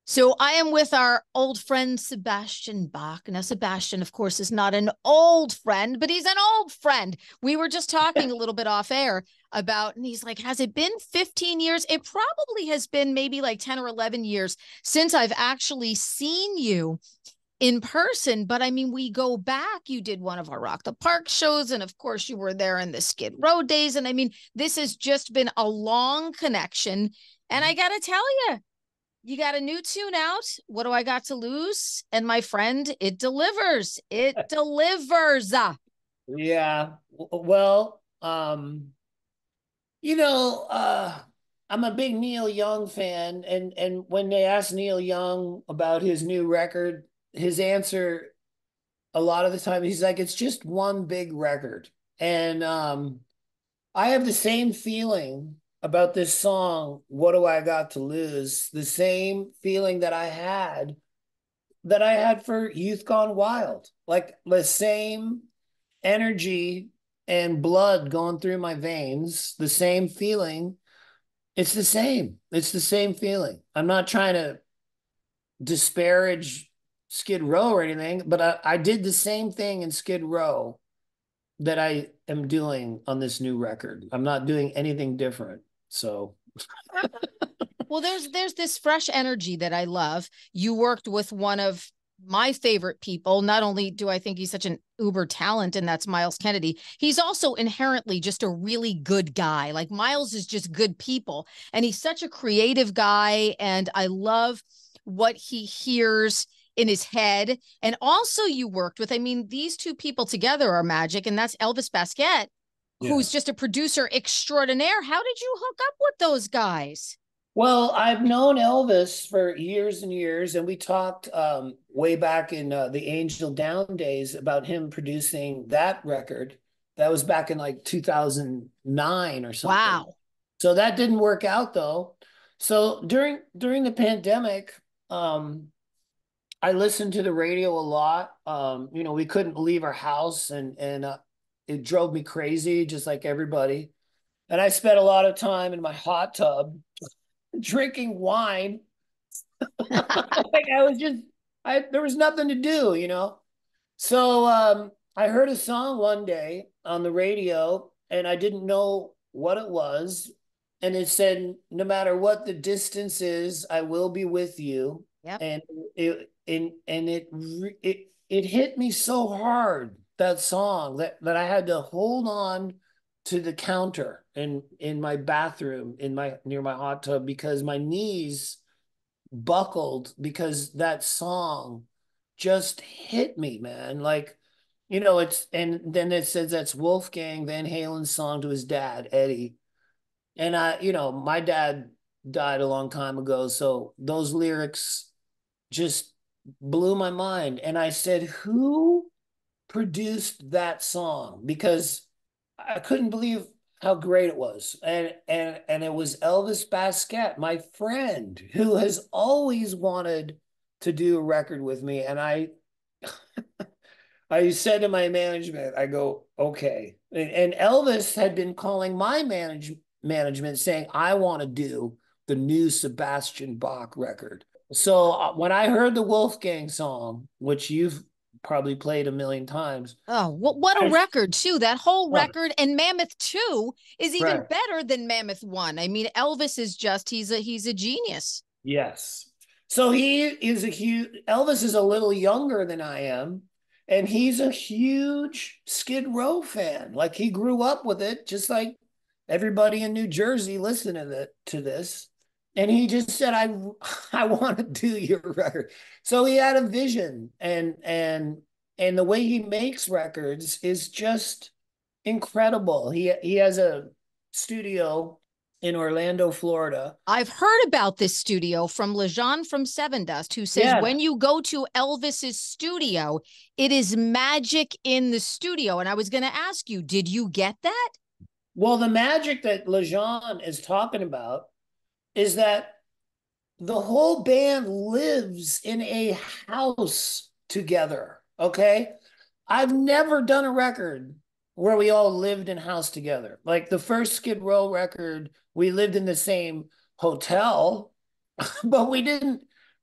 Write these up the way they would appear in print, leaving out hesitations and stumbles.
So I am with our old friend Sebastian Bach. Now, Sebastian, of course, is not an old friend, but he's an old friend. We were just talking a little bit off air about, and he's like, has it been 15 years? It probably has been maybe like 10 or 11 years since I've actually seen you in person. But I mean, we go back. You did one of our Rock the Park shows. And of course, you were there in the Skid Row days. And I mean, this has just been a long connection. And I got to tell you, you got a new tune out. What do I got to lose? And my friend, it delivers. It delivers. Yeah. Well, you know, I'm a big Neil Young fan, and when they asked Neil Young about his new record, his answer a lot of the time he's like, it's just one big record. And I have the same feeling about this song, What Do I Got to Lose? The same feeling that I had for Youth Gone Wild. Like the same energy and blood going through my veins, the same feeling. It's the same. It's the same feeling. I'm not trying to disparage Skid Row or anything, but I did the same thing in Skid Row that I am doing on this new record. I'm not doing anything different. So Well, there's this fresh energy that I love. You worked with one of my favorite people. Not only do I think he's such an uber talent, and that's Myles Kennedy, he's also inherently just a really good guy. Like Myles is just good people, and he's such a creative guy. And I love what he hears in his head. And also, you worked with, I mean, these two people together are magic, and that's Elvis Baskette, yeah. who's just a producer extraordinaire. How did you hook up with those guys? Well, I've known Elvis for years and years, and we talked way back in the Angel Down days about him producing that record. That was back in like 2009 or something. Wow. So that didn't work out though. So during the pandemic, um, I listened to the radio a lot. We couldn't leave our house, and it drove me crazy, just like everybody. And I spent a lot of time in my hot tub drinking wine. Like I was just I there was nothing to do. So I heard a song one day on the radio and I didn't know what it was. And it said, no matter what the distance is, I will be with you. Yep. And it hit me so hard, that song, that I had to hold on to the counter in my bathroom in my near my hot tub because my knees buckled because that song just hit me, man. Like, it's and then it says that's Wolfgang Van Halen's song to his dad, Eddie. And my dad died a long time ago, so those lyrics just blew my mind. And I said, who produced that song? Because I couldn't believe how great it was. And it was Elvis Baskette, my friend, who has always wanted to do a record with me. And I said to my management, I go, okay. And Elvis had been calling my management saying, I want to do the new Sebastian Bach record. So when I heard the Wolfgang song, which you've probably played a million times, Oh, what a I, record, too. That whole oh, record, and Mammoth 2 is even right. better than Mammoth 1. I mean, Elvis is just he's a genius. Yes. So he is a huge, Elvis is a little younger than I am, and he's a huge Skid Row fan. Like he grew up with it, just like everybody in New Jersey listening to this. And he just said, I want to do your record. So he had a vision, and the way he makes records is just incredible. He has a studio in Orlando, Florida. I've heard about this studio from Lejean from Seven Dust, who says Yeah. when you go to Elvis's studio, it is magic in the studio. And I was going to ask you, did you get that? Well, the magic that Lejean is talking about is that the whole band lives in a house together. Okay. I've never done a record where we all lived in house together. Like the first Skid Row record, we lived in the same hotel, but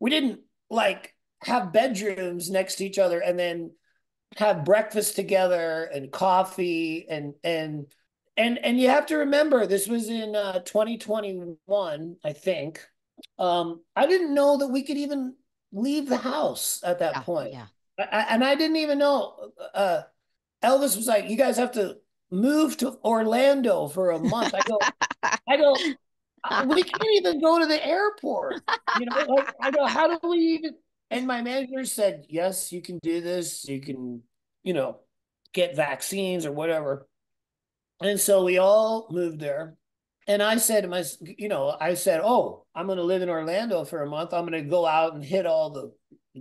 we didn't like have bedrooms next to each other and then have breakfast together and coffee and you have to remember this was in 2021, I think. I didn't know that we could even leave the house at that Yeah, point. yeah. And I didn't even know. Elvis was like, "You guys have to move to Orlando for a month." I go, we can't even go to the airport. You know, like I go, how do we even? And my manager said, yes, you can do this. You can, you know, get vaccines or whatever. And so we all moved there. And I said to my, you know, I said, oh, I'm going to live in Orlando for a month. I'm going to go out and hit all the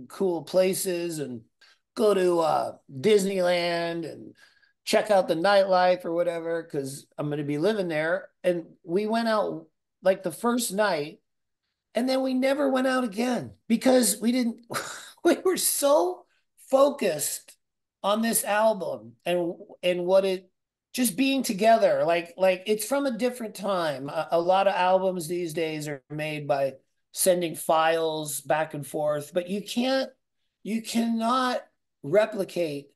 cool places and go to Disneyland and check out the nightlife or whatever, because I'm going to be living there. And we went out like the first night, and then we never went out again because we didn't, we were so focused on this album and what it, just being together, like it's from a different time. A lot of albums these days are made by sending files back and forth, but you cannot replicate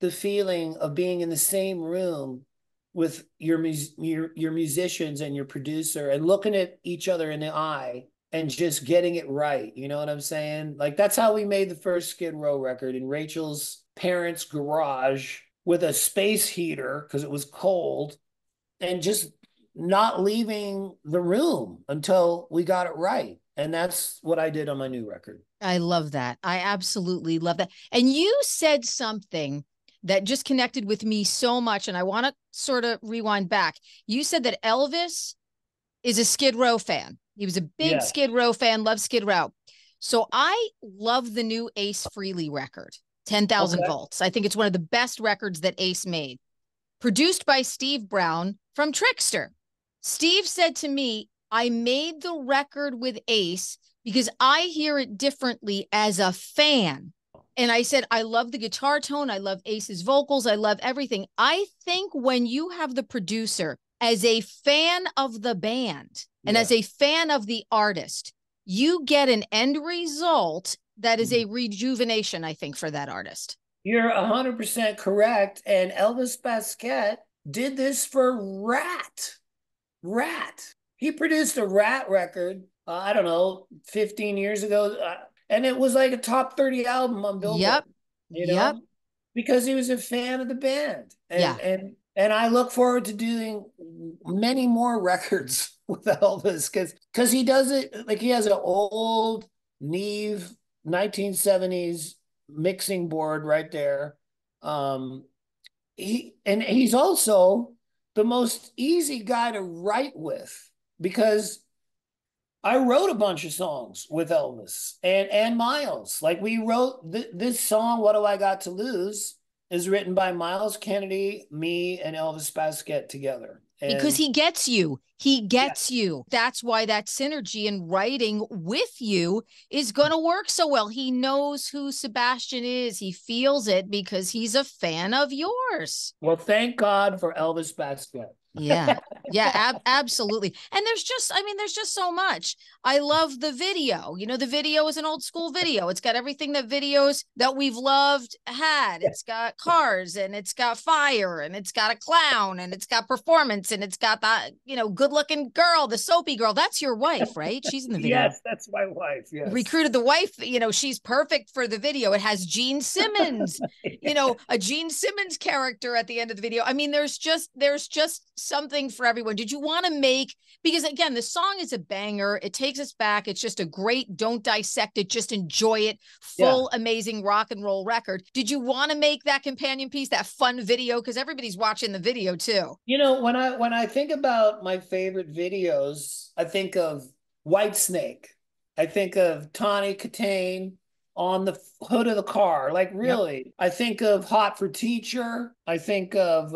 the feeling of being in the same room with your musicians and your producer and looking at each other in the eye and just getting it right. You know what I'm saying? Like that's how we made the first Skid Row record in Rachel's parents' garage with a space heater because it was cold, and just not leaving the room until we got it right. And that's what I did on my new record. I love that. I absolutely love that. And you said something that just connected with me so much. And I want to sort of rewind back. You said that Elvis is a Skid Row fan. He was a big Yes. Skid Row fan, loved Skid Row. So I love the new Ace Frehley record, 10,000 Okay. Volts. I think it's one of the best records that Ace made, produced by Steve Brown from Trickster. Steve said to me, I made the record with Ace because I hear it differently as a fan. And I said, I love the guitar tone. I love Ace's vocals. I love everything. I think when you have the producer as a fan of the band and Yeah. as a fan of the artist, you get an end result that is a rejuvenation, I think, for that artist. You're 100% correct. And Elvis Baskette did this for Rat. Rat. He produced a Rat record, I don't know, 15 years ago. And it was like a top 30 album on Billboard, Yep. you Yep. know, because he was a fan of the band. Yeah. And I look forward to doing many more records with Elvis because he does it like he has an old Neve 1970s mixing board right there. He's also the most easy guy to write with because I wrote a bunch of songs with Elvis and Myles. Like we wrote this song, "What Do I Got to Lose," is written by Myles Kennedy, me, and Elvis Baskette together. Because And he gets you. He yeah, gets you. That's why that synergy in writing with you is going to work so well. He knows who Sebastian is. He feels it because he's a fan of yours. well, thank God for Elvis Baskette. Yeah. Yeah, absolutely. And there's just so much. I love the video. You know, the video is an old school video. It's got everything that videos that we've loved had. It's got cars and it's got fire and it's got a clown and it's got performance and it's got the, good looking girl, the soapy girl. That's your wife, right? She's in the video. Yes, that's my wife. Yes. Recruited the wife, she's perfect for the video. It has Gene Simmons, a Gene Simmons character at the end of the video. I mean, there's just something for everyone. Did you want to make, because again, the song is a banger. It takes us back. It's just a great, don't dissect it, just enjoy it. Full, Yeah. amazing rock and roll record. Did you want to make that companion piece, that fun video? Because everybody's watching the video too. When I think about my favorite videos, I think of Whitesnake. I think of Tawny Katane on the hood of the car. Like Yep. really. I think of Hot for Teacher. I think of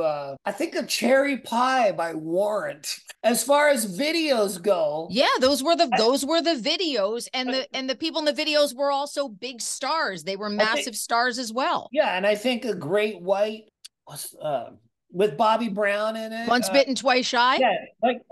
Cherry Pie by Warrant. As far as videos go, Yeah, those were the videos, and the people in the videos were also big stars. They were I think massive stars as well. yeah, and I think a Great White with Bobby Brown in it. Once bitten, twice shy. Yeah,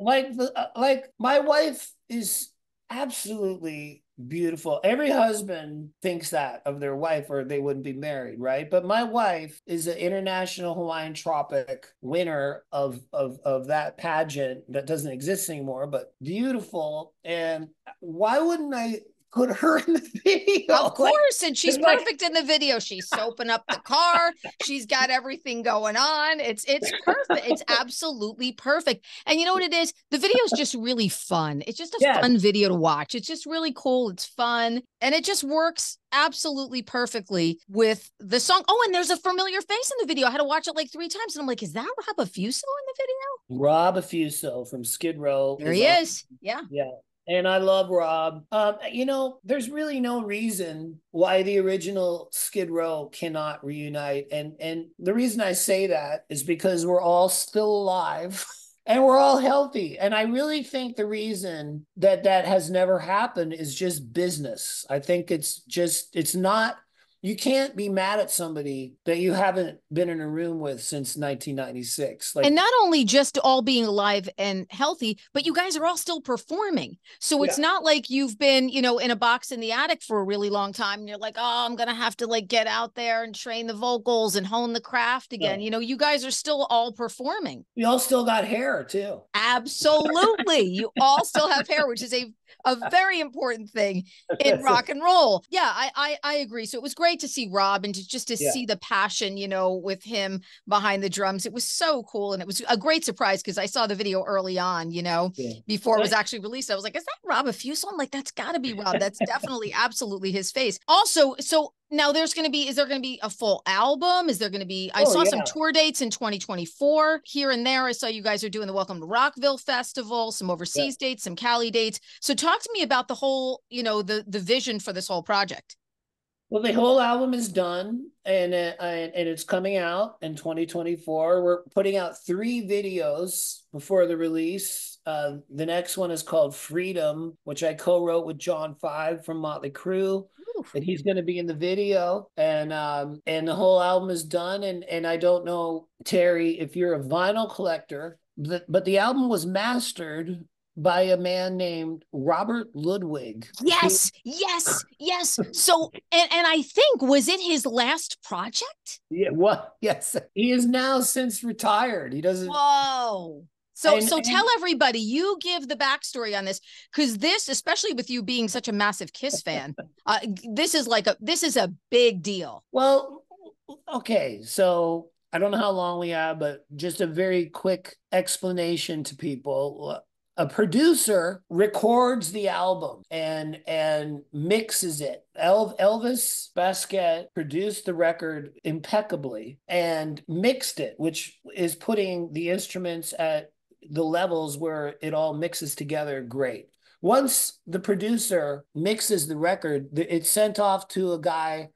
like my wife is absolutely beautiful. Every husband thinks that of their wife, or they wouldn't be married, right? But my wife is an international Hawaiian Tropic winner of that pageant that doesn't exist anymore, but beautiful. And why wouldn't I put her in the Of video? Like, course, and she's it's like, perfect in the video. She's soaping up the car. She's got everything going on. It's perfect. It's absolutely perfect. And you know what it is? The video is just really fun. It's just a yes. fun video to watch. It's just really cool. It's fun, and it just works absolutely perfectly with the song. Oh, and there's a familiar face in the video. I had to watch it like 3 times, and I'm like, is that Rob Afuso in the video? Rob Afuso from Skid Row There is he on. is. Yeah. Yeah. And I love Rob. There's really no reason why the original Skid Row cannot reunite. And the reason I say that is because we're all still alive and we're all healthy. And I really think the reason that that has never happened is just business. I think it's not, you can't be mad at somebody that you haven't been in a room with since 1996. And Like, not only just all being alive and healthy, but you guys are all still performing. So it's yeah. not like you've been, in a box in the attic for a really long time. And you're like, oh, I'm going to have to like get out there and train the vocals and hone the craft again. No. You guys are still all performing. We all still got hair too. Absolutely. You all still have hair, which is a very important thing in rock and roll. Yeah, I agree. So it was great to see Rob and to Yeah. see the passion, with him behind the drums. It was so cool. And it was a great surprise because I saw the video early on, Yeah. before it was actually released. I was like, is that Rob Afuso? I'm like, that's gotta be Rob. That's definitely absolutely his face. Also, so now is there going to be a full album? Is there going to be, I Oh saw some yeah. tour dates in 2024 here and there. I saw you guys are doing the Welcome to Rockville Festival, some Yeah. overseas dates, some Cali dates. So talk to me about the whole, the vision for this whole project. Well, the whole album is done, and it's coming out in 2024. We're putting out 3 videos before the release. The next one is called Freedom, which I co-wrote with John Five from Motley Crue. Oof. And he's going to be in the video, and the whole album is done. And I don't know, Terry, if you're a vinyl collector, but the album was mastered by a man named Robert Ludwig, who, Yes, yes, yes. So, and I think, was it his last project? yeah, what? Yes, he is now since retired. He doesn't, Whoa. So, and so tell and everybody, you give the backstory on this, because this, especially with you being such a massive Kiss fan, this is a big deal. well, okay. So I don't know how long we have, but just a very quick explanation to people. A producer records the album and mixes it. Elvis Baskette produced the record impeccably and mixed it, which is putting the instruments at the levels where it all mixes together great. Once the producer mixes the record, it's sent off to a guy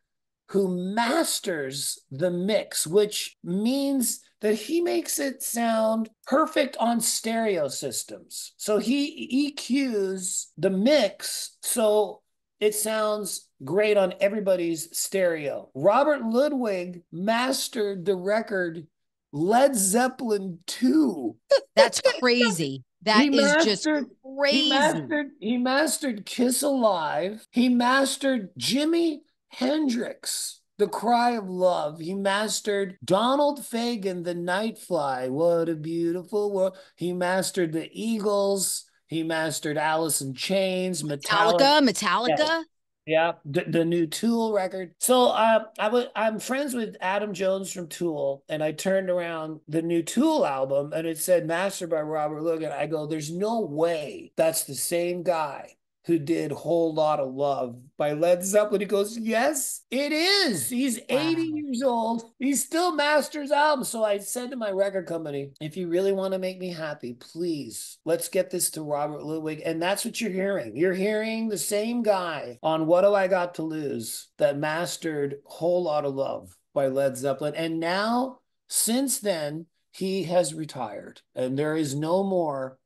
who masters the mix, which means that he makes it sound perfect on stereo systems. So he EQs the mix so it sounds great on everybody's stereo. Robert Ludwig mastered the record Led Zeppelin 2. That's crazy. That He is just mastered crazy. he mastered Kiss Alive. He mastered Jimi Hendrix, The Cry of Love. He mastered Donald Fagen, The Night Fly. What a beautiful world. He mastered the Eagles. He mastered Alice in Chains, Metallica. Yeah. Metallica. Yeah, the new Tool record. So I'm friends with Adam Jones from Tool, and I turned around the new Tool album, and it said mastered by Robert Logan. I go, there's no way that's the same guy who did Whole Lot of Love by Led Zeppelin. He goes, yes, it is. He's 80 Wow. years old. He still masters albums. So I said to my record company, if you really want to make me happy, please, let's get this to Robert Ludwig. And that's what you're hearing. You're hearing the same guy on What Do I Got to Lose that mastered Whole Lot of Love by Led Zeppelin. And now, since then, he has retired, and there is no more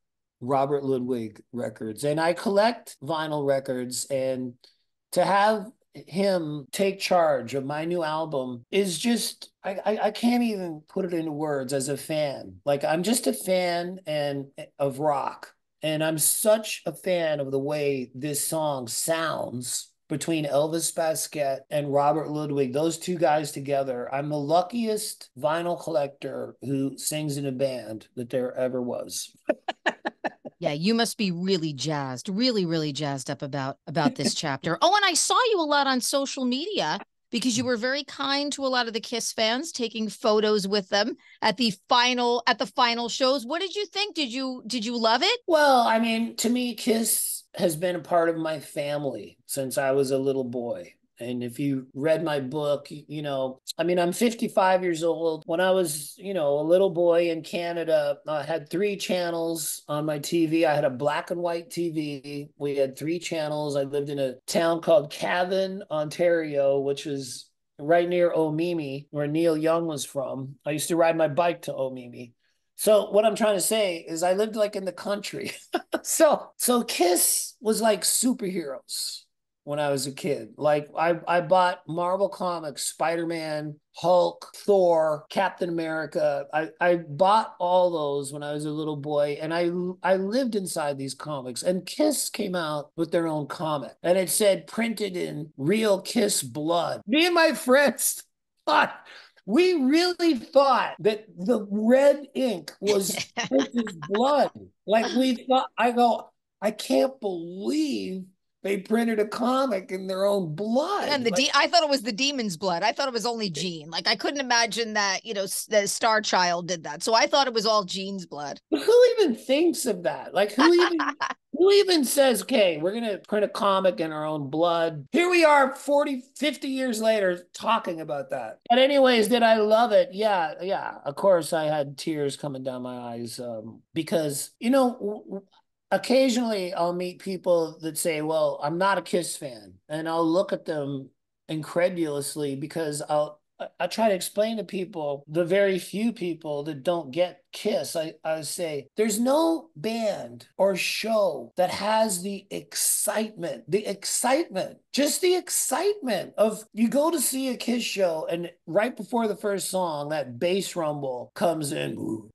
Robert Ludwig records. And I collect vinyl records, and to have him take charge of my new album is just, I can't even put it into words as a fan. Like, I'm just a fan and of rock. And I'm such a fan of the way this song sounds between Elvis Baskette and Robert Ludwig, those two guys together. I'm the luckiest vinyl collector who sings in a band that there ever was. Yeah, you must be really jazzed, really, really jazzed up about this chapter. Oh, and I saw you a lot on social media because you were very kind to a lot of the Kiss fans, taking photos with them at the final shows. What did you think? Did you love it? Well, I mean, to me, Kiss has been a part of my family since I was a little boy. And if you read my book, I mean, I'm 55 years old. When I was, a little boy in Canada, I had 3 channels on my TV. I had a black and white TV. We had 3 channels. I lived in a town called Cavan, Ontario, which was right near Omemee, where Neil Young was from. I used to ride my bike to Omemee. So what I'm trying to say is I lived like in the country. So Kiss was like superheroes when I was a kid. Like I bought Marvel Comics, Spider-Man, Hulk, Thor, Captain America. I bought all those when I was a little boy, and I lived inside these comics. And Kiss came out with their own comic, and it said printed in real Kiss blood. Me and my friends thought we really thought that the red ink was Chris's blood. Like we thought, I can't believe they printed a comic in their own blood. And I thought it was the demon's blood. I thought it was only Gene. Like I couldn't imagine that, the Star Child did that. So I thought it was all Gene's blood. Who even thinks of that? Like who even says, okay, we're going to print a comic in our own blood? Here we are 40, 50 years later talking about that. But anyways, did I love it? Yeah. Of course, I had tears coming down my eyes because, occasionally I'll meet people that say, well, I'm not a Kiss fan. And I'll look at them incredulously because I try to explain to people, the very few people that don't get Kiss, I say, there's no band or show that has the excitement, just the excitement of you go to see a Kiss show and right before the first song, that bass rumble comes in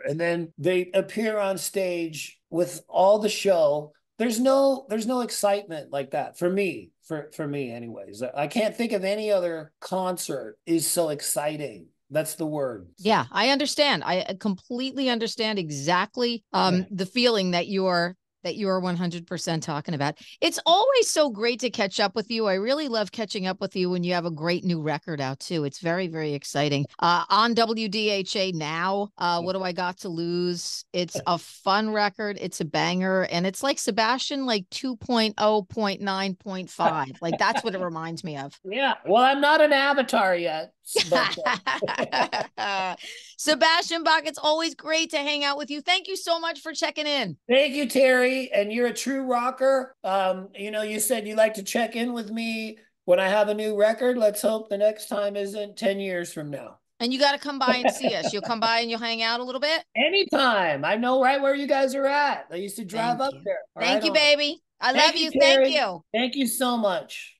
and then they appear on stage with all the show. There's no excitement like that for me, for me anyways. I can't think of any other concert is so exciting. That's the word. Yeah, I understand. I completely understand exactly the feeling that you're 100% talking about. It's always so great to catch up with you. I really love catching up with you when you have a great new record out too. It's very, very exciting. On WDHA now, What Do I Got to Lose? It's a fun record. It's a banger. And it's like Sebastian, like 2.0.9.5. Like that's what it reminds me of. Yeah. Well, I'm not an avatar yet. But, Sebastian Bach, it's always great to hang out with you. Thank you so much for checking in. Thank you, Terrie. And you're a true rocker. You said you like to check in with me when I have a new record. Let's hope the next time isn't 10 years from now. And you got to come by and see us. You'll come by and you'll hang out a little bit. Anytime. I know right where you guys are at. I used to drive up there. Thank you, baby. I love you. Terrie. Thank you. Thank you so much.